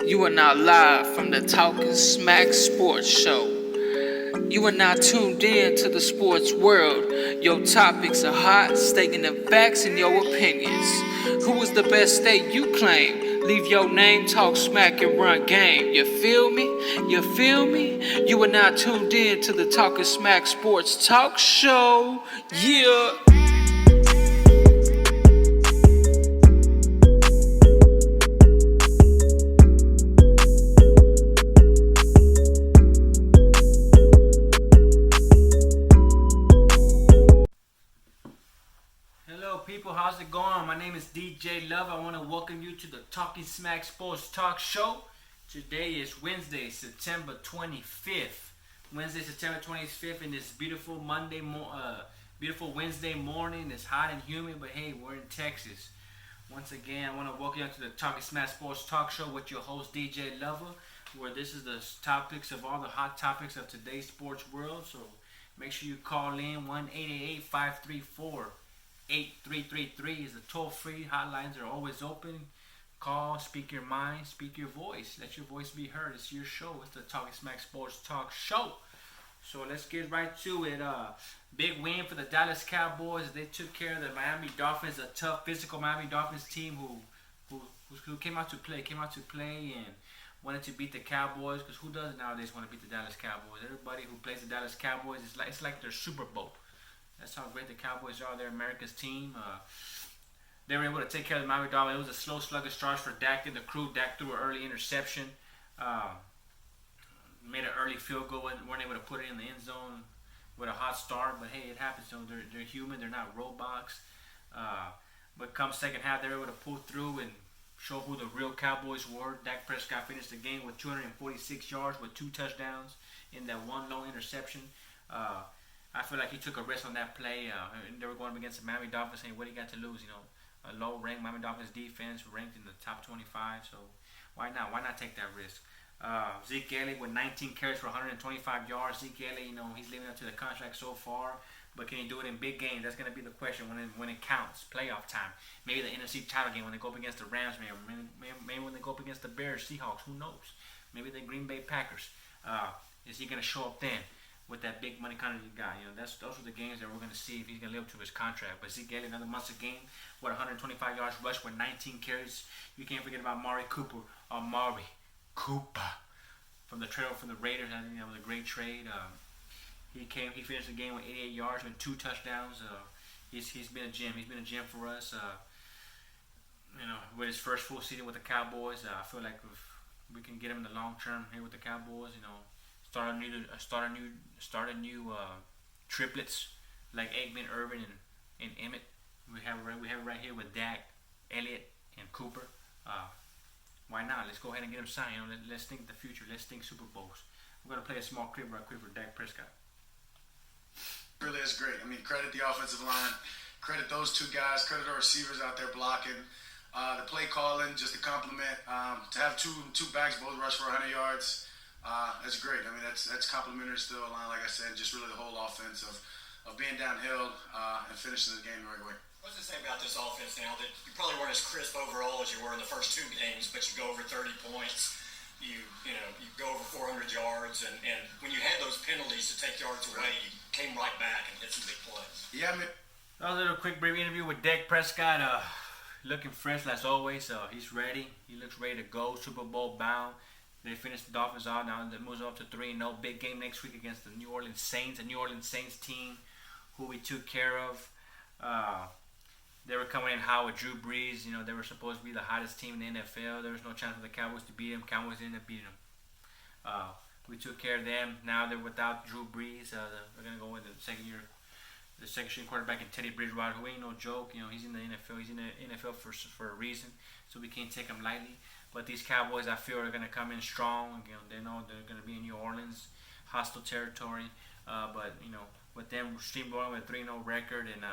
You are now live from the Talking Smack Sports Show. You are now tuned in to the sports world. Your topics are hot, stating the facts and your opinions. Who is the best state you claim? Leave your name, talk smack, and run game. You feel me? You feel me? You are now tuned in to the Talking Smack Sports Talk Show. Yeah. Hello people, how's it going? My name is DJ Love. I want to welcome you to the Talking Smack Sports Talk Show. Today is Wednesday, September 25th. Wednesday, September 25th, in this beautiful beautiful Wednesday morning. It's hot and humid, but hey, we're in Texas. Once again, I want to welcome you to the Talking Smack Sports Talk Show with your host DJ Lover, where this is the topics of all the hot topics of today's sports world. So make sure you call in 1-888-534 8333 is the toll-free. Hotlines are always open. Call, speak your mind, speak your voice. Let your voice be heard. It's your show. It's the Talking Smack Sports Talk Show. So let's get right to it. Big win for the Dallas Cowboys. They took care of the Miami Dolphins, a tough, physical Miami Dolphins team who came out to play and wanted to beat the Cowboys. Because who doesn't nowadays want to beat the Dallas Cowboys? Everybody who plays the Dallas Cowboys, it's like their Super Bowl. That's how great the Cowboys are. They're America's team. They were able to take care of the Miami Dolphins. It was a slow, sluggish start for Dak and the crew. Dak threw an early interception. Made an early field goal. Weren't able to put it in the end zone with a hot start. But hey, it happens. So they're human. They're not robots. But come second half, they were able to pull through and show who the real Cowboys were. Dak Prescott finished the game with 246 yards with 2 touchdowns in that one long interception. I feel like he took a risk on that play. They were going up against the Miami Dolphins, saying, "What do you got to lose?" You know, a low-ranked Miami Dolphins defense, ranked in the top 25. So why not? Why not take that risk? Zeke Elliott with 19 carries for 125 yards. Zeke Elliott, you know, he's living up to the contract so far, but can he do it in big games? That's going to be the question when it counts. Playoff time, maybe the NFC title game when they go up against the Rams, maybe when they go up against the Bears, Seahawks. Who knows? Maybe the Green Bay Packers. Is he going to show up then? With that big money kind of guy, you know, those are the games that we're going to see if he's going to live up to his contract. But Zeke Elliott, another monster game with 125 yards rush with 19 carries. You can't forget about Amari Cooper from the trade from the Raiders. I think that was a great trade. He finished the game with 88 yards and 2 touchdowns. He's been a gem. He's been a gem for us. You know, with his first full season with the Cowboys, I feel like if we can get him in the long term here with the Cowboys, you know. Start a new triplets like Aikman, Irvin, and Emmett. We have it right here with Dak, Elliott, and Cooper. Why not? Let's go ahead and get him signed. You know, let's think the future. Let's think Super Bowls. I'm gonna play a small clip right quick for Dak Prescott. Really is great. I mean, credit the offensive line, credit those 2 guys, credit our receivers out there blocking. The play calling, just a compliment. To have two backs both rush for 100 yards. That's great. I mean, that's complimentary still. Like I said, just really the whole offense of being downhill and finishing the game the right way. What's it say about this offense now that you probably weren't as crisp overall as you were in the first 2 games, but you go over 30 points, you go over 400 yards, and when you had those penalties to take yards away, you came right back and hit some big plays. Yeah, I mean, that was a little quick brief interview with Dak Prescott. Looking fresh as always. He's ready. He looks ready to go. Super Bowl bound. They finished the Dolphins out. Now it moves up to 3-0. Big game next week against the New Orleans Saints. A New Orleans Saints team who we took care of. They were coming in hot with Drew Brees. You know, they were supposed to be the hottest team in the NFL. There was no chance for the Cowboys to beat them. Cowboys ended up beating them. We took care of them. Now they're without Drew Brees. They're going to go with the second string quarterback in Teddy Bridgewater, who ain't no joke. You know, he's in the NFL. He's in the NFL for a reason. So we can't take him lightly. But these Cowboys, I feel, are going to come in strong. You know, they know they're going to be in New Orleans, hostile territory. But you know, with them streamlining with a 3-0 record, and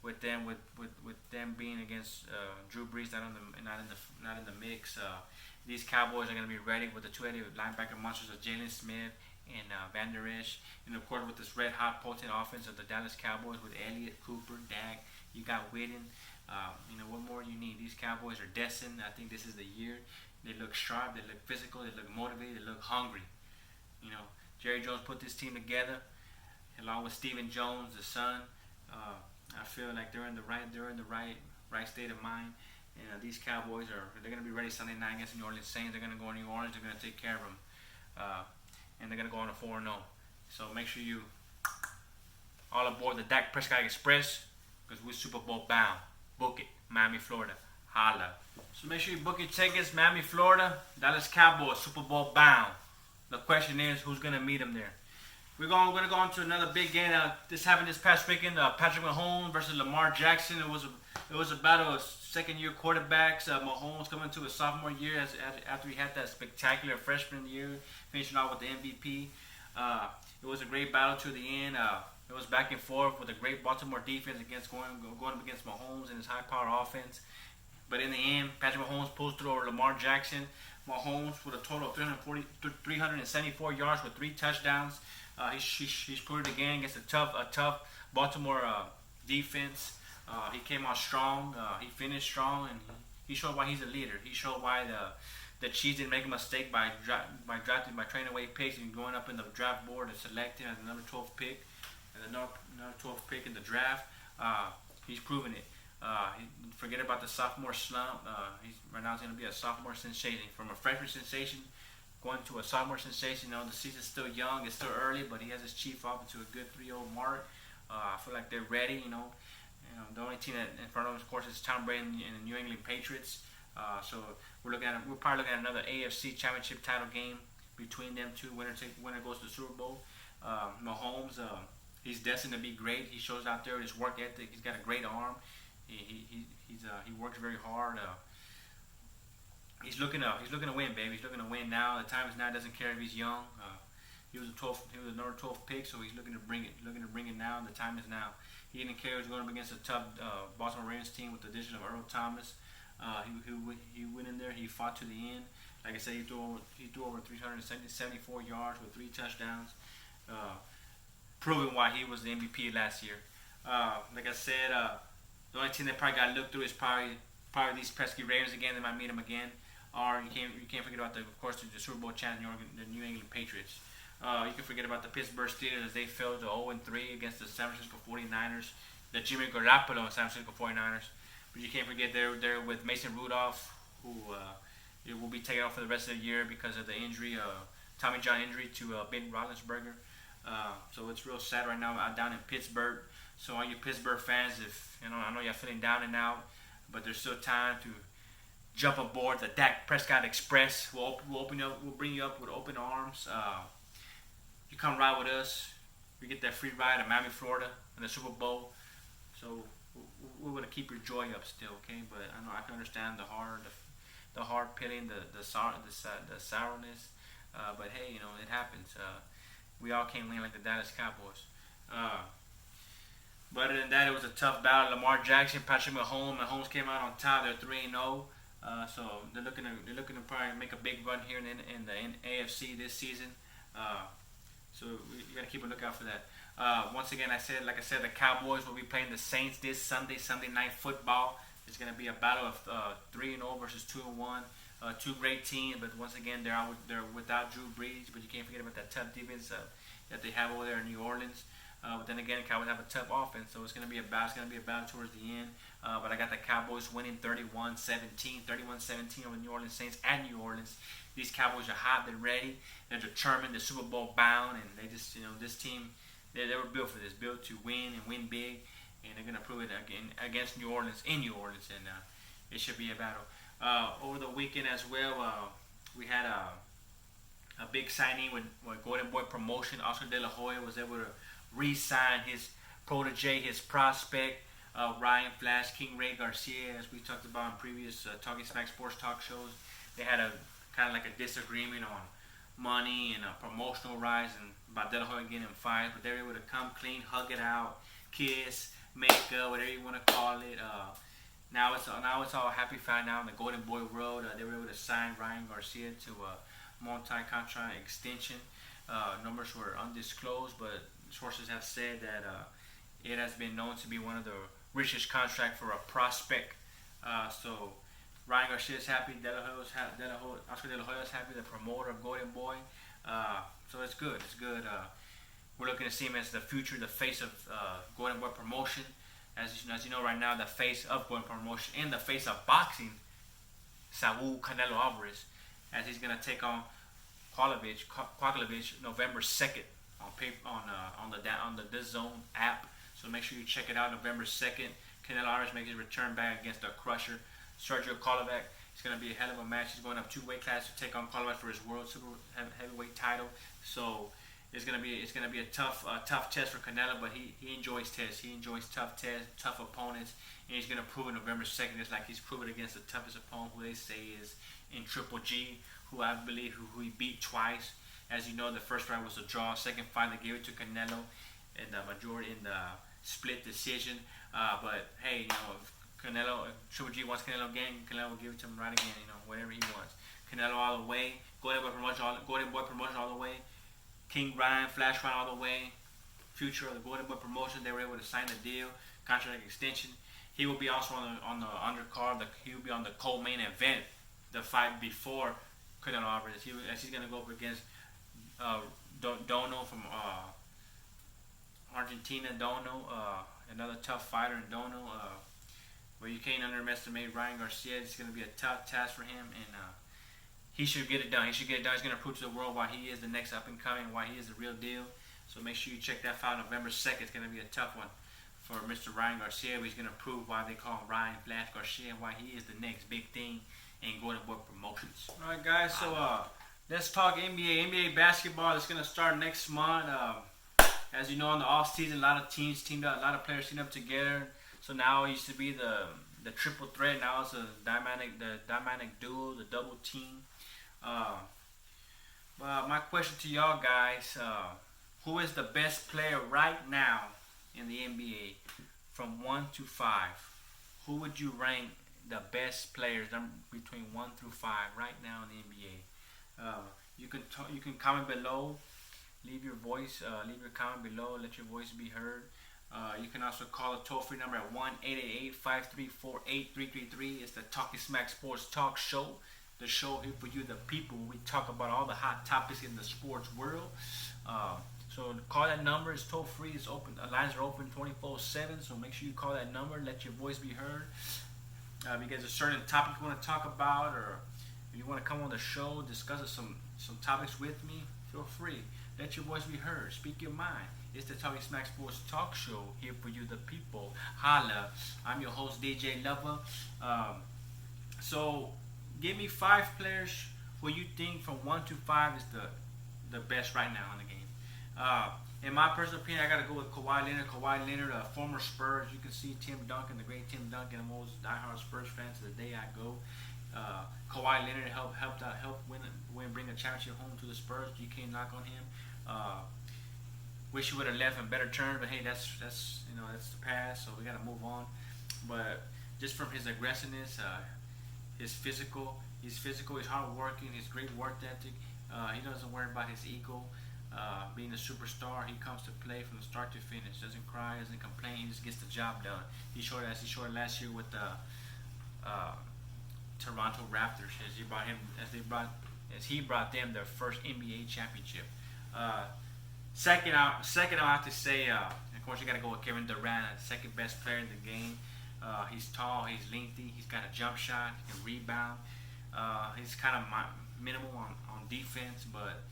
with them being against Drew Brees, not in the mix, these Cowboys are going to be ready with the 2-headed linebacker monsters of Jalen Smith and Van Der Esch, and of course with this red hot potent offense of the Dallas Cowboys with Elliott, Cooper, Dak. You got Witten. What more you need? These Cowboys are destined. I think this is the year. They look sharp. They look physical. They look motivated. They look hungry. Jerry Jones put this team together, along with Stephen Jones, the son. I feel like they're in the right state of mind. And these Cowboys they're going to be ready Sunday night against the New Orleans Saints. They're going to go to New Orleans. They're going to take care of them, and they're going to go on a 4-0. So make sure you all aboard the Dak Prescott Express, because we're Super Bowl bound. Book it, Miami, Florida. Holla. So make sure you book your tickets, Miami, Florida. Dallas Cowboys, Super Bowl bound. The question is, who's going to meet them there? We're going to go on to another big game. This happened this past weekend. Patrick Mahomes versus Lamar Jackson. It was a battle of second-year quarterbacks. Mahomes coming to his sophomore year after he had that spectacular freshman year, finishing off with the MVP. It was a great battle to the end. It was back and forth with a great Baltimore defense going up against Mahomes and his high-powered offense. But in the end, Patrick Mahomes pulls through over Lamar Jackson. Mahomes with a total of 374 yards with 3 touchdowns. He's proved it again against a tough Baltimore defense. He came out strong. He finished strong, and he showed why he's a leader. He showed why the Chiefs didn't make a mistake by trading away picks and going up in the draft board and selecting as the number 12 pick, and the number 12th pick in the draft. He's proven it. Forget about the sophomore slump. Right now he's going to be a sophomore sensation. From a freshman sensation going to a sophomore sensation. The season's still young. It's still early, but he has his Chiefs off into a good 3-0 mark. I feel like they're ready. The only team in front of them, of course, is Tom Brady and the New England Patriots. So we're probably looking at another AFC Championship title game between them two. Winner goes to the Super Bowl. Mahomes, he's destined to be great. He shows out there his work ethic. He's got a great arm. He works very hard. He's looking to win, baby. He's looking to win now. The time is now. Doesn't care if he's young. He was a number 12 pick, so he's looking to bring it now. The time is now. He didn't care. He was going up against a tough Baltimore Ravens team with the addition of Earl Thomas. He went in there. He fought to the end. Like I said, he threw over 374 yards with 3 touchdowns, proving why he was the MVP last year. Like I said, the only team that probably got looked through is probably these pesky Ravens again. They might meet them again. Or you can't forget about the Super Bowl champ, the New England Patriots. You can forget about the Pittsburgh Steelers as they fell to 0-3 against the San Francisco 49ers, the Jimmy Garoppolo San Francisco 49ers. But you can't forget they're with Mason Rudolph, who will be taken off for the rest of the year because of the injury, Tommy John injury to Ben Roethlisberger. So it's real sad right now down in Pittsburgh. So all you Pittsburgh fans, I know you're feeling down and out, but there's still time to jump aboard the Dak Prescott Express. We'll bring you up with open arms. You come ride with us. We get that free ride to Miami, Florida, in the Super Bowl. So we're gonna keep your joy up still, okay? But I know I can understand the hard pilling, the sourness. But hey, it happens. We all can't win like the Dallas Cowboys. But other than that, it was a tough battle. Lamar Jackson, Patrick Mahomes. Mahomes came out on top. They're 3-0. So they're looking to probably make a big run here in the AFC this season. So you got to keep a lookout for that. Once again, like I said, the Cowboys will be playing the Saints this Sunday Night Football. It's going to be a battle of 3-0 versus 2-1. Two great teams, but once again, they're without Drew Brees. But you can't forget about that tough defense that they have over there in New Orleans. But then again, the Cowboys have a tough offense, so it's going to be a battle towards the end. But I got the Cowboys winning 31-17 over the New Orleans Saints at New Orleans. These Cowboys are hot, they're ready, they're determined, they're Super Bowl bound, and they just, this team, they were built for this, built to win and win big, and they're going to prove it again against New Orleans, and it should be a battle. Over the weekend as well, we had a big signing with Golden Boy Promotion. Oscar De La Hoya was able to re-sign his protege, his prospect, Ryan Flash King Ray Garcia, as we talked about in previous Talking Smack Sports Talk shows. They had a kind of like a disagreement on money and a promotional rise, and about De La Hoya getting him fired, but they were able to come clean, hug it out, kiss, make up, whatever you want to call it. Now it's all happy found out in the Golden Boy world. They were able to sign Ryan Garcia to a multi-contract extension. Numbers were undisclosed, but sources have said that it has been known to be one of the richest contract for a prospect. So Ryan Garcia is happy. Oscar De La Hoya is happy. The promoter of Golden Boy. So it's good. It's good. We're looking to see him as the future, the face of Golden Boy promotion. As you know right now, the face of Golden Boy promotion and the face of boxing, Saul Canelo Alvarez, as he's gonna take on Quaglovich November 2nd on the DAZN app. So make sure you check it out. November 2nd, Canelo Alvarez makes his return back against the Crusher, Sergio Kolovec. It's gonna be a hell of a match. He's going up 2 weight classes to take on Kolovec for his world super heavyweight title. So it's gonna be a tough test for Canelo, but he enjoys tests. He enjoys tough tests, tough opponents, and he's gonna prove it November 2nd. It's like he's proven against the toughest opponent, who they say is in Triple G, who I believe who he beat twice. As you know, the first fight was a draw. Second fight, they gave it to Canelo in the majority in the split decision. But hey, if Triple G wants Canelo again, Canelo will give it to him right again. Whatever he wants. Canelo all the way. Golden Boy promotion all the way. King Ryan, Flash Ryan all the way. Future of the Golden Boy promotion, they were able to sign the deal, contract extension. He will be also on the undercard. He will be on the co-main event, the fight before Canelo Alvarez. He's going to go up against Dono from Argentina. Dono, another tough fighter in Dono. But you can't underestimate Ryan Garcia. It's going to be a tough task for him, and he should get it done. He's going to prove to the world why he is the next up and coming, why he is the real deal. So make sure you check that fight November 2nd. It's going to be a tough one for Mr. Ryan Garcia. He's going to prove why they call him Ryan Flash Garcia, why he is the next big thing in Golden Boy Promotions. All right, guys. So let's talk NBA. NBA basketball is going to start next month. As you know, in the off season, a lot of teams teamed up, a lot of players teamed up together. So now it used to be the triple threat. Now it's the dynamic duo, the double team. But my question to y'all guys: who is the best player right now in the NBA, from 1 to 5? Who would you rank the best players between 1 through 5 right now in the NBA? You can comment below. Leave your comment below. Let your voice be heard. You can also call a toll-free number at 1-888-534-8333. It's the Talking Smack Sports Talk Show. The show here for you, the people. We talk about all the hot topics in the sports world. So call that number. It's toll-free. It's open. The lines are open 24/7. So make sure you call that number. Let your voice be heard. If you guys have a certain topic you want to talk about, or if you want to come on the show, discuss some topics with me, feel free. Let your voice be heard. Speak your mind. It's the Talking Smack Sports Talk Show here for you, the people. Holla. I'm your host, DJ Lover. So give me 5 players who you think from 1 to 5 is the best right now in the game. In my personal opinion, I got to go with Kawhi Leonard. Kawhi Leonard, former Spurs. You can see Tim Duncan, the great Tim Duncan. I'm always a diehard Spurs fan to the day I go. Kawhi Leonard helped bring a championship home to the Spurs. You can't knock on him. Wish he would have left in better terms, but hey, that's the past, so we got to move on. But just from his aggressiveness, his physical, he's hardworking, his great work ethic. He doesn't worry about his ego. Being a superstar, he comes to play from the start to finish. Doesn't cry, doesn't complain. He just gets the job done. He showed last year with the Toronto Raptors as he brought them their first NBA championship. Second, I'll have to say, of course, you got to go with Kevin Durant, second best player in the game. He's tall, he's lengthy, he's got a jump shot, he can rebound. He's kind of minimal on defense, but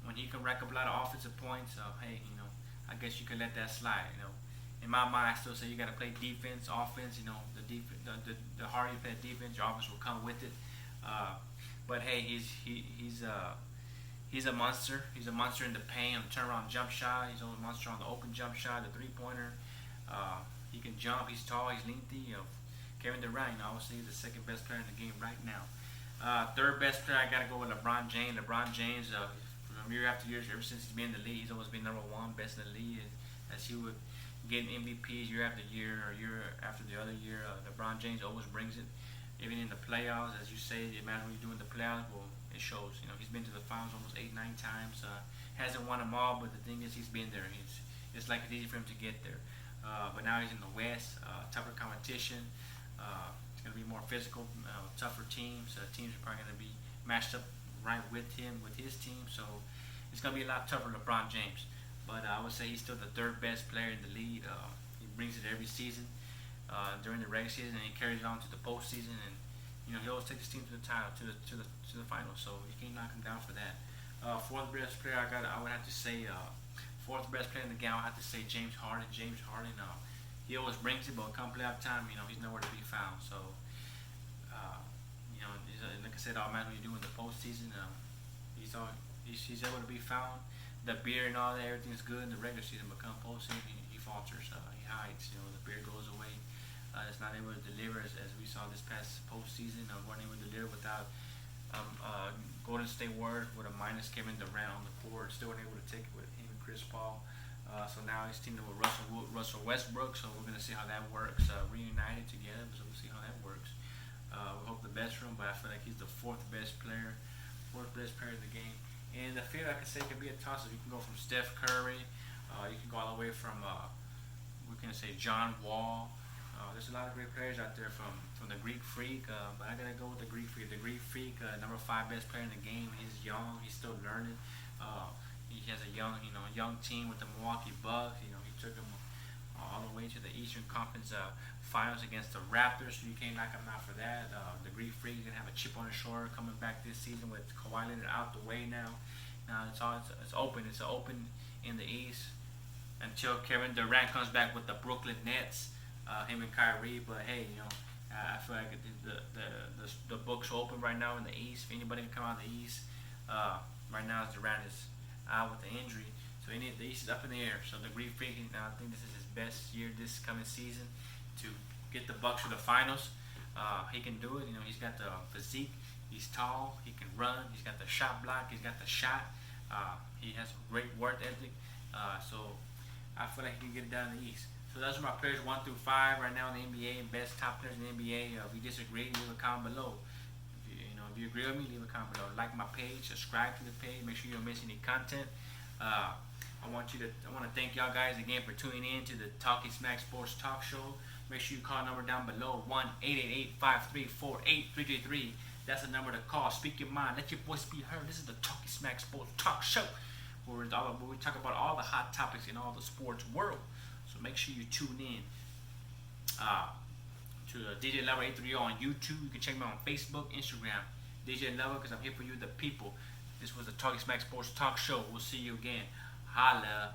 when he can rack up a lot of offensive points, hey, I guess you can let that slide. In my mind, I still say you got to play defense, offense. The harder you play defense, your offense will come with it. But hey, he's a monster. He's a monster in the paint on the turnaround jump shot. He's a monster on the open jump shot, the three-pointer. He can jump. He's tall. He's lengthy. Kevin Durant, obviously, he's the second best player in the game right now. Third best player, I got to go with LeBron James. LeBron James, from year after year, ever since he's been in the league, he's always been number 1, best in the league. As he would get MVPs year after year or year after the other year, LeBron James always brings it. Even in the playoffs, as you say, the amount what you do in the playoffs, well, it shows. He's been to the finals almost 8-9 times. Hasn't won them all, but the thing is, he's been there. It's like it's easy for him to get there. but now he's in the West, tougher competition. It's going to be more physical, tougher teams. Teams are probably going to be matched up right with him, with his team. So it's going to be a lot tougher than LeBron James. But I would say he's still the third best player in the league. He brings it every season during the regular season, and he carries it on to the postseason. And he always takes his team to the title, to the finals. So you can't knock him down for that. Fourth best player I would have to say. Fourth best player in the game, I have to say James Harden. James Harden, he always brings it, but come playoff time, he's nowhere to be found. So, like I said, all matter what you do in the postseason, he's able to be found. The beard and all that, everything's good in the regular season, but come postseason, he falters. He hides. The beard goes away. It's not able to deliver as we saw this past postseason. Weren't able to deliver without Golden State Warriors with a minus Kevin Durant on the court. Still weren't able to take it with him and Chris Paul. So now he's teamed up with Russell Westbrook. So we're gonna see how that works. Reunited together. So we'll see how that works. We hope the best for him, but I feel like he's the fourth best player in the game. And the fifth, I can say, could be a toss-up. You can go from Steph Curry. You can go all the way from we can say John Wall. There's a lot of great players out there from the Greek Freak, but I gotta go with the Greek Freak. The Greek Freak, number 5 best player in the game. He's young. He's still learning. He has a young team with the Milwaukee Bucks. He took them all the way to the Eastern Conference Finals against the Raptors. So you can't knock him out for that. The Greek Freak is gonna have a chip on his shoulder coming back this season with Kawhi Leonard out the way now. Now it's open. It's open in the East until Kevin Durant comes back with the Brooklyn Nets. Him and Kyrie, but hey, I feel like the books are open right now in the East. If anybody can come out of the East, right now Durant is out with the injury, so the East is up in the air. So the Greek Freak, I think this is his best year this coming season to get the Bucks to the finals. He can do it. He's got the physique. He's tall. He can run. He's got the shot block. He's got the shot. He has a great work ethic. So I feel like he can get it down in the East. So those are my players 1 through 5 right now in the NBA, best top players in the NBA. If you disagree, leave a comment below. If you agree with me, leave a comment below. Like my page, subscribe to the page, make sure you don't miss any content. I want to thank y'all guys again for tuning in to the Talking Smack Sports Talk Show. Make sure you call the number down below, 1-888-534-8333. That's the number to call. Speak your mind, let your voice be heard. This is the Talking Smack Sports Talk Show, where we talk about all the hot topics in all the sports world. So make sure you tune in to DJ Lover 830 on YouTube. You can check me out on Facebook, Instagram, DJ Lover, because I'm here for you, the people. This was the Talking Smack Sports Talk Show. We'll see you again. Holla.